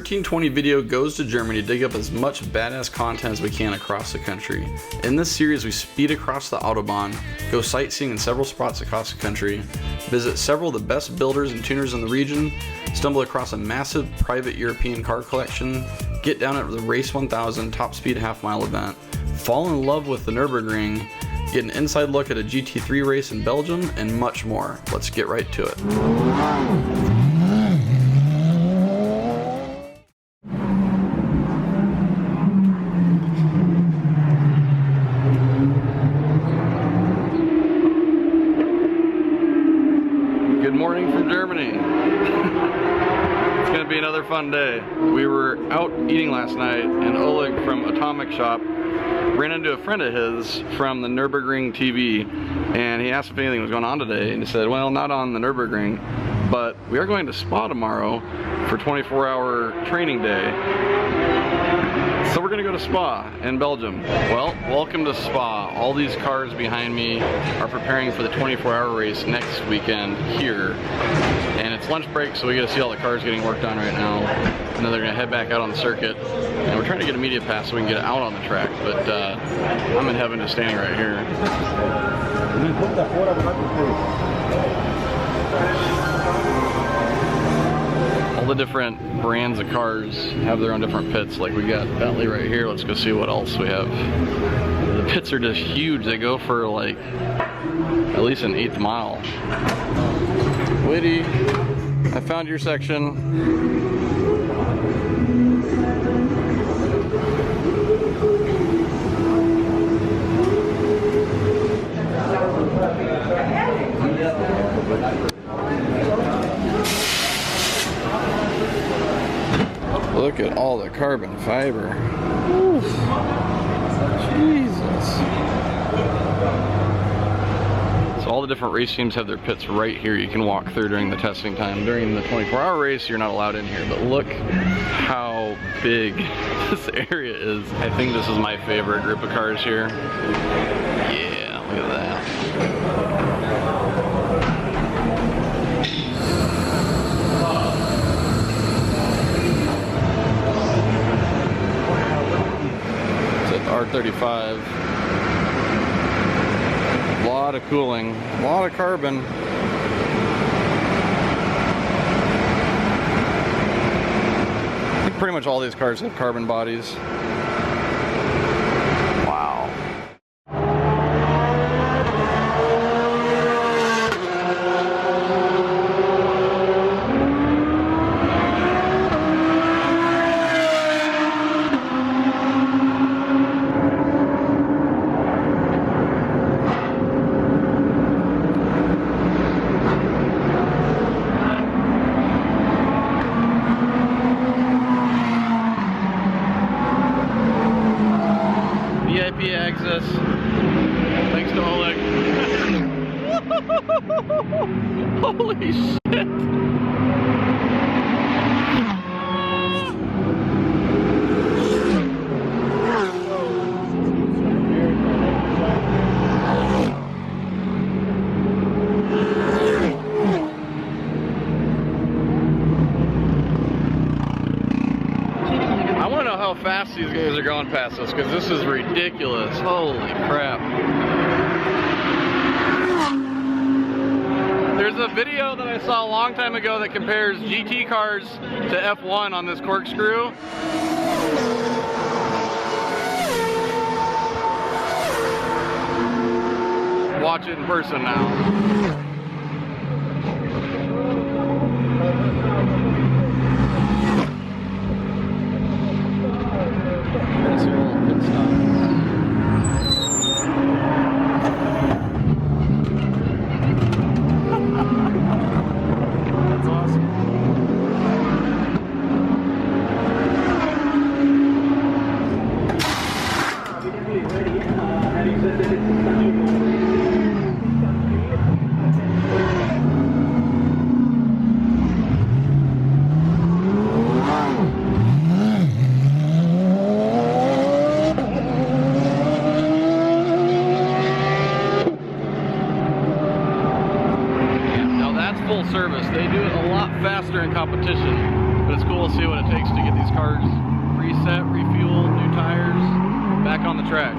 1320 video goes to Germany to dig up as much badass content as we can across the country. In this series, we speed across the Autobahn, go sightseeing in several spots across the country, visit several of the best builders and tuners in the region, stumble across a massive private European car collection, get down at the Race 1000 top speed half-mile event, fall in love with the Nurburgring, get an inside look at a GT3 race in Belgium, and much more. Let's get right to it. Good morning from Germany. It's gonna be another fun day. We were out eating last night, and Oleg from Atomic Shop ran into a friend of his from the Nurburgring TV, and he asked if anything was going on today, and he said, well, not on the Nurburgring, but we are going to Spa tomorrow for 24-hour training day. So we're gonna go to Spa in Belgium. Well, welcome to Spa. All these cars behind me are preparing for the 24-hour race next weekend here. And it's lunch break, so we get to see all the cars getting worked on right now. And then they're gonna head back out on the circuit. And we're trying to get a media pass so we can get out on the track, but I'm in heaven just standing right here. All the different brands of cars have their own different pits. Like we got Bentley right here. Let's go see what else we have. The pits are just huge. They go for like at least an 1/8 mile. Witty, I found your section. Look at all the carbon fiber. Oof. Jesus. So all the different race teams have their pits right here. You can walk through during the testing time. During the 24-hour race, you're not allowed in here. But look how big this area is. I think this is my favorite group of cars here. Yeah, look at that. R35. A lot of cooling, a lot of carbon. I think pretty much all these cars have carbon bodies. Wow. VIP access. Thanks to Oleg. Holy shit. I want to know how fast these guys are going past us, because this is ridiculous. Holy crap. There's a video that I saw a long time ago that compares GT cars to F1 on this corkscrew. Watch it in person now. Service. They do it a lot faster in competition. but it's cool to see what it takes to get these cars reset, refueled, new tires, back on the track.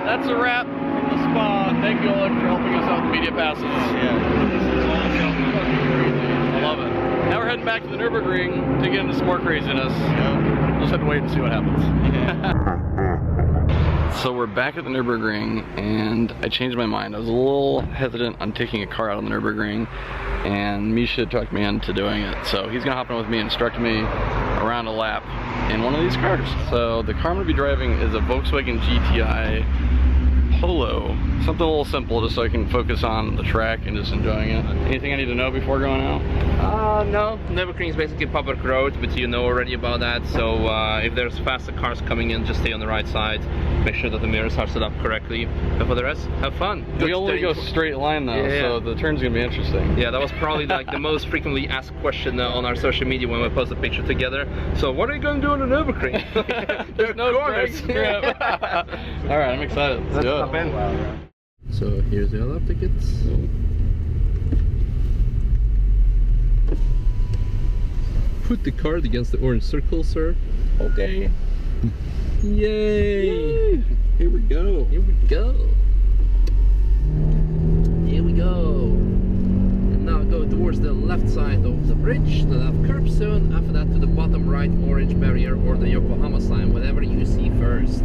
That's a wrap from the spa. Thank you, Oleg, for helping us out with the media passes. Yeah, this is all so fucking crazy. I love it. Now we're heading back to the Nurburgring to get into some more craziness. Yeah. Just have to wait and see what happens. Yeah. So we're back at the Nurburgring, and I changed my mind. I was a little hesitant on taking a car out on the Nurburgring, and Misha talked me into doing it. So he's gonna hop in with me and instruct me around a lap in one of these cars. So the car I'm gonna be driving is a Volkswagen GTI Polo. Something a little simple just so I can focus on the track and just enjoying it. Anything I need to know before going out? No. Nurburgring is basically public road, but you know already about that. So if there's faster cars coming in, just stay on the right side. Make sure that the mirrors are set up correctly. And for the rest, have fun. We only go straight line though, yeah. So the turn's gonna be interesting. Yeah, that was probably like the most frequently asked question on our social media when we post a picture together. So what are you going to do on the Nurburgring? There's no corners. All right, I'm excited. Let's go. Hop in. So here's the lap tickets. Put the card against the orange circle, sir. Okay. Yay! Here we go. Here we go. Here we go. And now go towards the left side of the bridge, the left curb zone. After that to the bottom right orange barrier or the Yokohama sign, whatever you see first.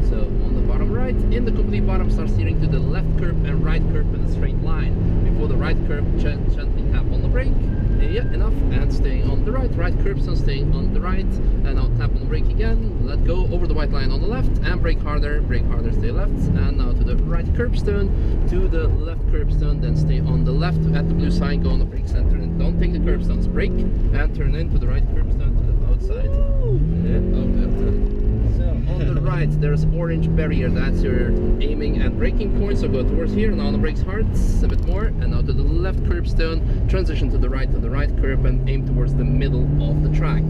So on the bottom right, in the complete bottom, start steering to the left curb and right curb in a straight line. Before the right curb, gently tap on the brake. Yeah, enough. And staying on the right curb zone, staying on the right. And now tap on the brake again. Let go over the white line on the left and brake harder, stay left. And now to the right curb stone, to the left curb stone, then stay on the left at the blue sign, go on the brakes and turn in. Don't take the curb stones, brake and turn into the right curb stone to the outside. Yeah, on the right there's orange barrier, that's your aiming and braking point, so go towards here. Now on the brakes hard, a bit more, and now to the left curb stone, transition to the right curb and aim towards the middle of the track.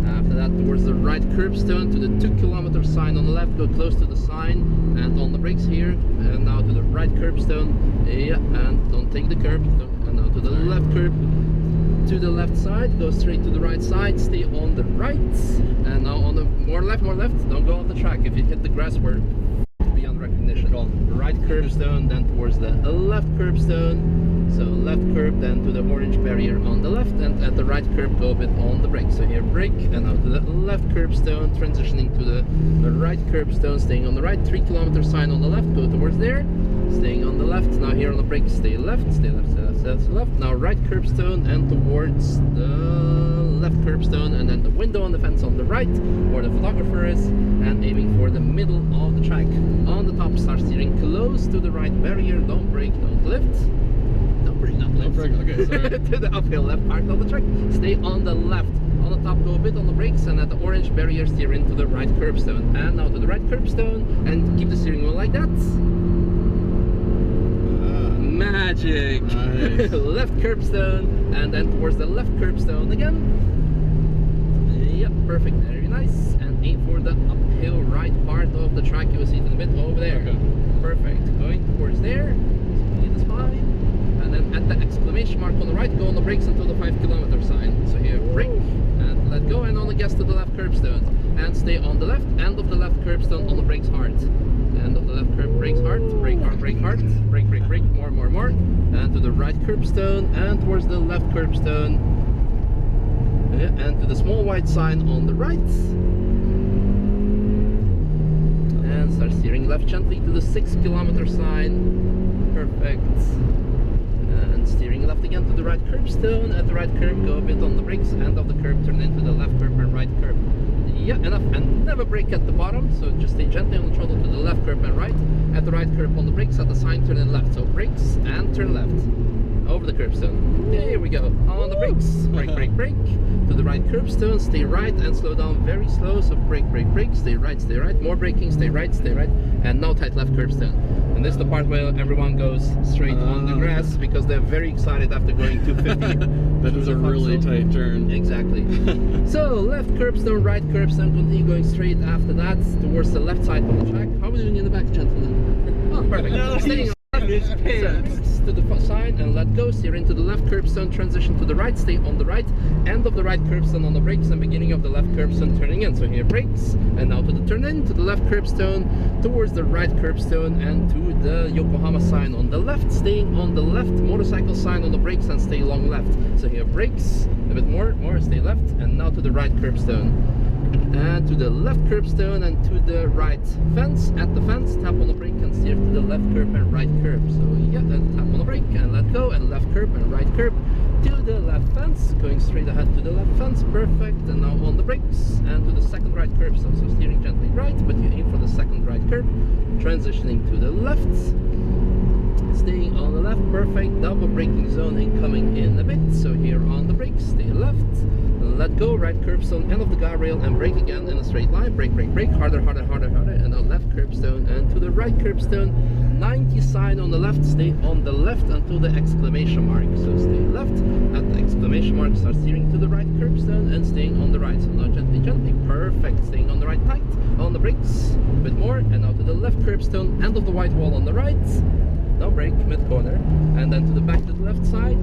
After that towards the right curb stone to the 2 kilometer sign on the left, go close to the sign and on the brakes here, and now to the right curb stone, yeah, and don't take the curb, and now to the left curb. To the left side, go straight to the right side, stay on the right, and now on the more left, don't go off the track. If you hit the grass, we're beyond recognition. Right curb stone, then towards the left curb stone, so left curb, then to the orange barrier on the left, and at the right curb go a bit on the brake. So here brake, and now to the left curb stone, transitioning to the right curb stone, staying on the right, 3 kilometer sign on the left, go towards there. Staying on the left, now here on the brake, stay left, left. Now right curb stone and towards the left curb stone, and then the window on the fence on the right, where the photographer is, and aiming for the middle of the track. On the top, start steering close to the right barrier, don't brake, don't lift. Don't brake, don't lift. Okay, sorry. To the uphill left part of the track, stay on the left. On the top, go a bit on the brakes, and at the orange barrier, steer into the right curb stone. And now to the right curb stone, and keep the steering wheel like that. Magic! Nice. Left curb stone, and then towards the left curb stone again. Yep, perfect, very nice. And aim for the uphill right part of the track. You will see it in a bit over there. Okay. Perfect. Going towards there. Speed is fine. And then at the exclamation mark on the right, go on the brakes until the 5 kilometer sign. So here, brake and let go, and on the gas to the left curb stone. And stay on the left end of the left curb stone on the brakes hard. End of the left curb, brakes hard, brake hard, brake hard, brake, more. And to the right curb stone, and towards the left curb stone. Yeah, and to the small white sign on the right. And start steering left gently to the 6 kilometer sign. Perfect. And steering left again to the right curb stone. At the right curb, go a bit on the brakes. End of the curb, turn into the left curb and right curb. Yeah, enough. And never brake at the bottom, so just stay gently on the throttle to the left curb and right. At the right curb on the brakes, at the sign, turn in left. So brakes and turn left. Over the curb stone. There we go. On the brakes. Brake. To the right curb stone, stay right and slow down very slow. So brake. Stay right. More braking, stay right. And now tight left curb stone. And this is the part where everyone goes straight on the grass because they're very excited after going 250. That is a really tight turn. Exactly. So left curbstone, right curbstone, continue going straight after that towards the left side of the track. How are we doing in the back, gentlemen? Oh, perfect. No, Staying on his pants. to the side and let go, steer into the left curbstone, transition to the right, stay on the right, end of the right curbstone on the brakes and beginning of the left curbstone turning in. So here brakes and now to the turn in, to the left curbstone, towards the right curbstone and to the Yokohama sign on the left, staying on the left, motorcycle sign on the brakes and stay long left. So here brakes, a bit more, stay left and now to the right curbstone. And to the left curbstone and to the right fence. At the fence, tap on the brake and steer to the left curb and right curb. So yeah, then tap on the brake and let go and left curb and right curb to the left fence. Going straight ahead to the left fence, perfect. And now on the brakes and to the second right curb. So steering gently right, but you aim for the second right curb. Transitioning to the left. Staying on the left, perfect. Double braking zone incoming in a bit. So here on the brakes, stay left. Let go, right curbstone, end of the guardrail and brake again in a straight line. Brake, brake, brake, harder, harder, harder, harder. And now left curbstone and to the right curbstone. 90 sign on the left, stay on the left until the exclamation mark. So stay left, at the exclamation mark, start steering to the right curbstone and staying on the right. So now gently, gently, perfect. Staying on the right tight, on the brakes, a bit more. And now to the left curbstone, end of the white wall on the right. Now brake, mid-corner, and then to the back to the left side,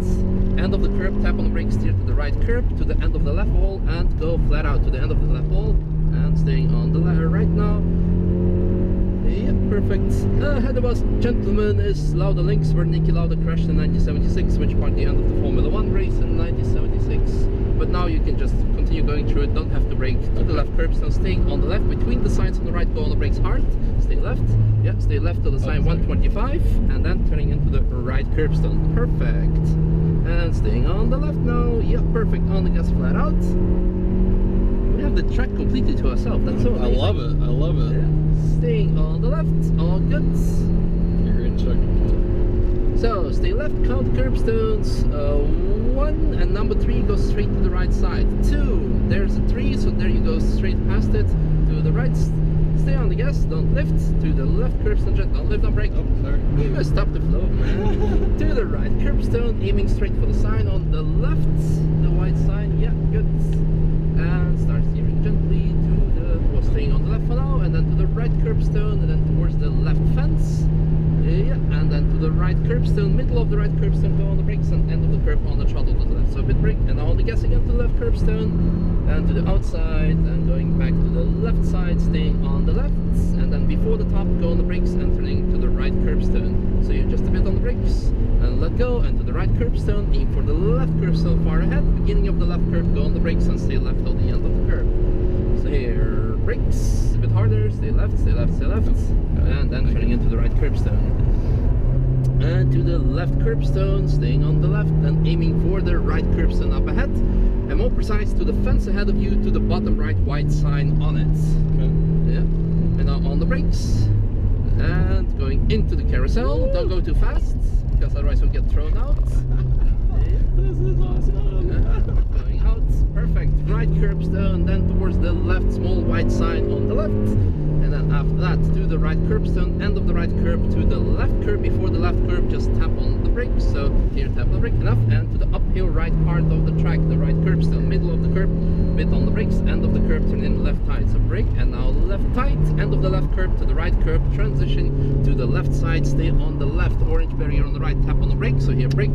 end of the curb, tap on the brake, steer to the right curb, to the end of the left wall, and go flat out to the end of the left wall, and staying on the right now. Yep, perfect. Ahead of us, gentlemen, is Lauda Lynx, where Niki Lauda crashed in 1976, which marked the end of the Formula 1 race in 1976. But now you can just continue going through it, don't have to brake. To the left curbstone, staying on the left, between the signs on the right, go on the brakes hard, stay left. Yeah, stay left to the sign 125, and then turning into the right curbstone. Perfect. And staying on the left now. Yeah, perfect. On the gas, flat out. We have the track completely to ourselves. That's so amazing. I love it. I love it. Yeah. Staying on the left. All good. You're in check. So stay left, count curbstones. 1 and number 3 goes straight to the right side. 2, there's a 3, so there you go straight past it. To the right. Stay on the gas, don't lift. To the left curbstone, don't lift on brake. Oh, sorry. You must stop the flow, man. To the right curbstone, aiming straight for the sign on the left. The white sign, yeah, good. And start steering gently to the, well, staying on the left for now, and then to the right curbstone, and then towards the left fence. Yeah, and then to the right curbstone, middle of the right curbstone, go on the brakes, and end of the curb on the throttle to the left. So a bit brake, and now on the gas again to the left curbstone, and to the outside, and going back to the left side, staying on the left, and then before the top, go on the brakes, and turning to the right curbstone. So you're just a bit on the brakes, and let go, and to the right curbstone, aim for the left curbstone far ahead, beginning of the left curb, go on the brakes, and stay left till the end of the curb. So here, brakes, a bit harder, stay left, stay left, stay left, and then turning into the right curbstone. And to the left curbstone, staying on the left, and aiming for the right curbstone up ahead, and more precise to the fence ahead of you, to the bottom right white sign on it. Okay. Yeah. And now on the brakes, and going into the carousel. Woo! Don't go too fast, because otherwise you'll get thrown out. Yeah. This is awesome. Going out, perfect. Right curbstone, then towards the left, small white sign on the left. And then after that, to the right curbstone, end of the right curb, to the left curb. Before the left curb, just tap on the brake. So here, tap on the brake, enough. And to the uphill right part of the track, the right curbstone, middle of the curb, bit on the brakes, end of the curb, turn in left tight. So brake, and now left tight, end of the left curb to the right curb, transition to the left side, stay on the left, orange barrier on the right, tap on the brake. So here, brake,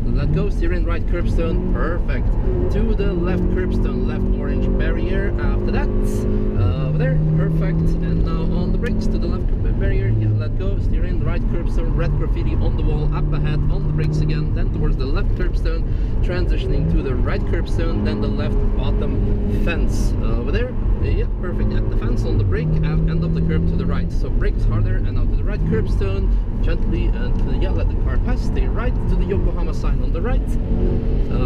let go, steer in right curbstone, perfect. To the left curbstone, left orange barrier. After that, over there, perfect. And now on the brakes to the left barrier, yeah, let go, steer in right curbstone, red graffiti on the wall, up ahead, on the brakes again, then towards the left curbstone, transitioning to the right curbstone, then the left bottom fence over there. Yeah, perfect. At the fence on the brake, end of the curb to the right. So brakes harder, and now to the right curbstone, gently, and to the, yeah, let the car pass. Stay right to the Yokohama sign on the right.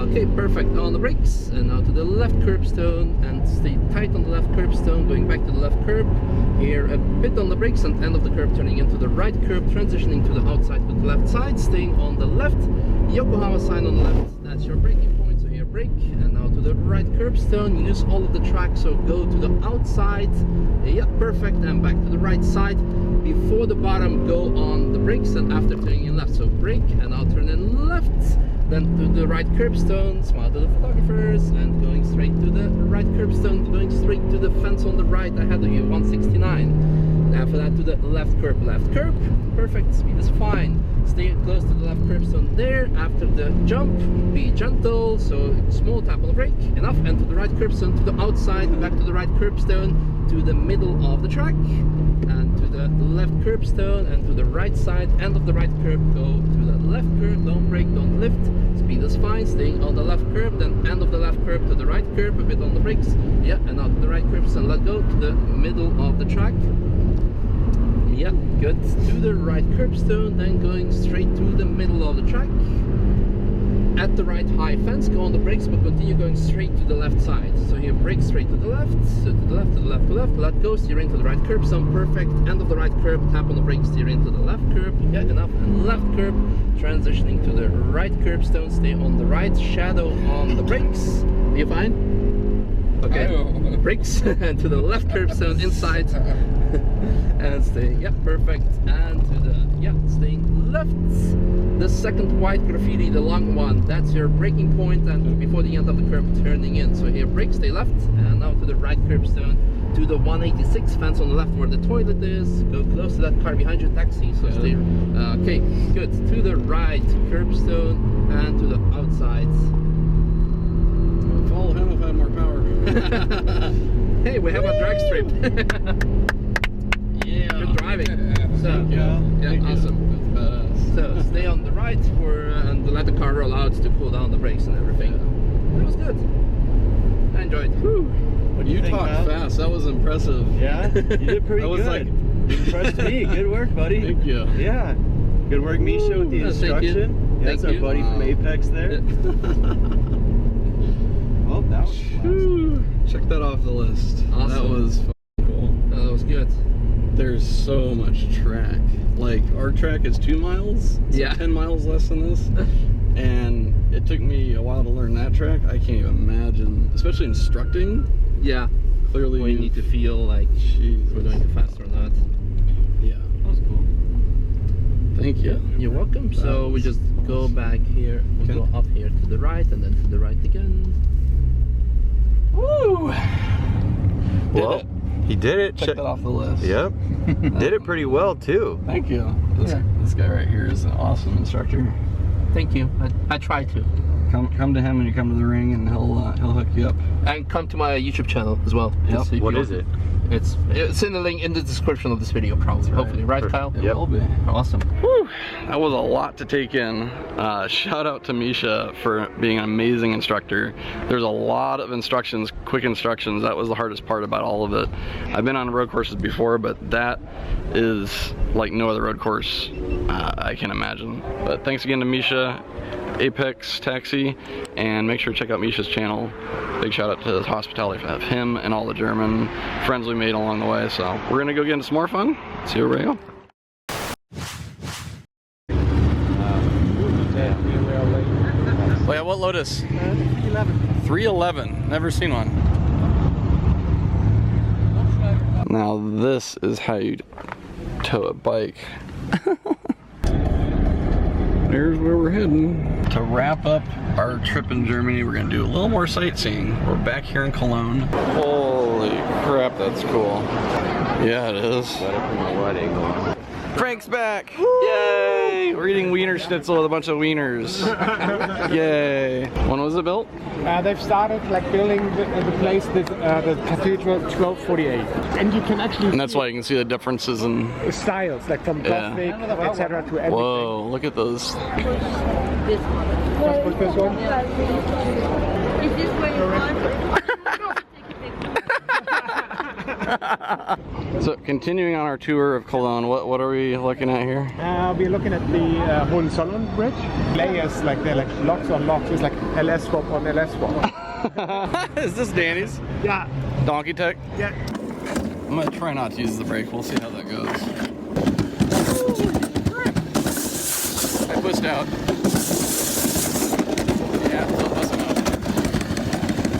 Okay, perfect. On the brakes, and now to the left curbstone, and stay tight on the left curbstone. Going back to the left curb. Here a bit on the brakes, and end of the curb, turning into the right curb, transitioning to the outside to the left side. Staying on the left. Yokohama sign on the left. That's your braking point. So here, brake, and now to the right curbstone. Use all of the track. So go to the outside. Yeah, perfect. And back to the right side. Before the bottom, go on the brakes, and after turning in left, so brake and now turn in left, then to the right curbstone, smile to the photographers, and going straight to the right curbstone, going straight to the fence on the right ahead of you, 169. After that to the left curb, perfect, speed is fine. Stay close to the left curbstone there. After the jump, be gentle, so small tap on the brake, enough, and to the right curbstone, to the outside, back to the right curbstone, to the middle of the track, and to the left curbstone, and to the right side, end of the right curb, go to the left curb, don't brake, don't lift, speed is fine, staying on the left curb, then end of the left curb to the right curb, a bit on the brakes, yeah, and now to the right curbstone, let go to the middle of the track. Yeah, good. To the right curbstone, then going straight to the middle of the track. At the right high fence, go on the brakes, but continue going straight to the left side. So here, brake straight to the left, so to the left, to the left, to the left, let go, steer into the right curbstone, perfect. End of the right curb, tap on the brake, steer into the left curb, yeah, enough, and left curb, transitioning to the right curbstone, stay on the right, shadow on the brakes. Are you fine? Okay, brakes, and to the left curbstone, inside. And stay, yeah, perfect, and to the, yeah, staying left. The second white graffiti, the long one, that's your braking point, and before the end of the curb, turning in. So here, brake, stay left, and now to the right curbstone, to the 186 fence on the left where the toilet is. Go close to that car behind you, taxi, so stay, okay, good. To the right curbstone, and to the outside. I'll follow him if I have more power. Hey, we have a drag strip. Yeah. Good driving. So, yeah, awesome. That's badass. So stay on the right for and let the car roll out to pull down the brakes and everything. That was good. I enjoyed. Whew. But you talked fast. That was impressive. Yeah, you did pretty That was good. like You impressed me. Good work, buddy. Thank you. Yeah. Good work, Misha, with the Thank you. instruction. Yeah, that's our buddy from Apex there. Oh, that was Whew. Check that off the list. Awesome. That was cool. That was good. There's so much track. Like, our track is 2 miles. It's Yeah. 10 miles less than this. And it took me a while to learn that track. I can't even imagine, especially instructing. Yeah. Clearly, We need to feel like Jesus. we're going too fast or not. Yeah. That was cool. Thank you. You're welcome. So we just go back here, Okay. go up here to the right, and then to the right again. Woo! Well, he did it. Check that off the list. Yep. Did it pretty well too. Thank you. This guy right here is an awesome instructor. Thank you. I try to. Come to him when you come to the ring, and he'll hook you up. And come to my YouTube channel as well. Yep. So if What you is don't- it? It's in the link in the description of this video, probably. Hopefully, right, Kyle? It Yep. will be. Awesome. Whew. That was a lot to take in. Shout out to Misha for being an amazing instructor. There's a lot of instructions, quick instructions. That was the hardest part about all of it. I've been on road courses before, but that is like no other road course I can imagine. But thanks again to Misha, Apex Taxi, and make sure to check out Misha's channel. Big shout out to the hospitality of him and all the German friends we made along the way. So we're gonna go get into some more fun. See you where we go. Oh yeah, what Lotus? 311. 311. Never seen one. Now this is how you tow a bike. There's where we're heading. To wrap up our trip in Germany, we're gonna do a little more sightseeing. We're back here in Cologne. Holy crap, that's cool. Yeah, it is. Frank's back! Yay! We're eating Wiener Schnitzel with a bunch of wieners. Yay! When was it built? They've started like building the place, the cathedral, 1248, and you can actually And that's why you can see the differences in. see styles like from Yeah. Gothic, etc. to everything. Whoa! Look at those. Let's put this one. Is this where you want? So continuing on our tour of Cologne, what are we looking at here? We're looking at the Hohenzollern Bridge. Layers like they're like locks on locks. It's like LS swap on LS swap. Is this Danny's? Yeah. Donkey Tech? Yeah. I'm gonna try not to use the brake. We'll see how that goes. I pushed out. Yeah, still pushing out.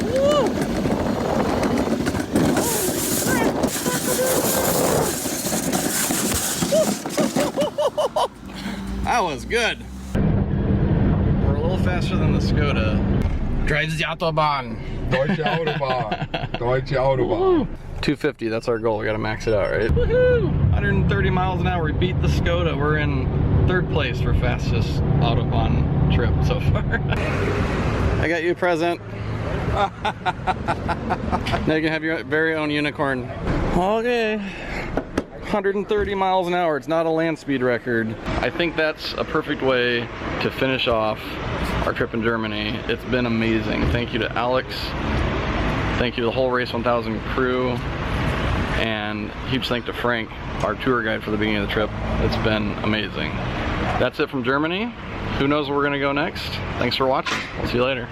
Woo! That was good. We're a little faster than the Skoda. Drives the Autobahn. Deutsche Autobahn. Deutsche Autobahn. 250, that's our goal. We gotta max it out, right? Woohoo! 130 miles an hour. We beat the Skoda. We're in 3rd place for fastest Autobahn trip so far. I got you a present. Now you can have your very own unicorn. Okay. 130 miles an hour. It's not a land speed record. I think that's a perfect way to finish off our trip in Germany. It's been amazing. Thank you to Alex. Thank you to the whole Race 1000 crew. And huge thank to Frank, our tour guide for the beginning of the trip. It's been amazing. That's it from Germany. Who knows where we're gonna go next? Thanks for watching. We'll see you later.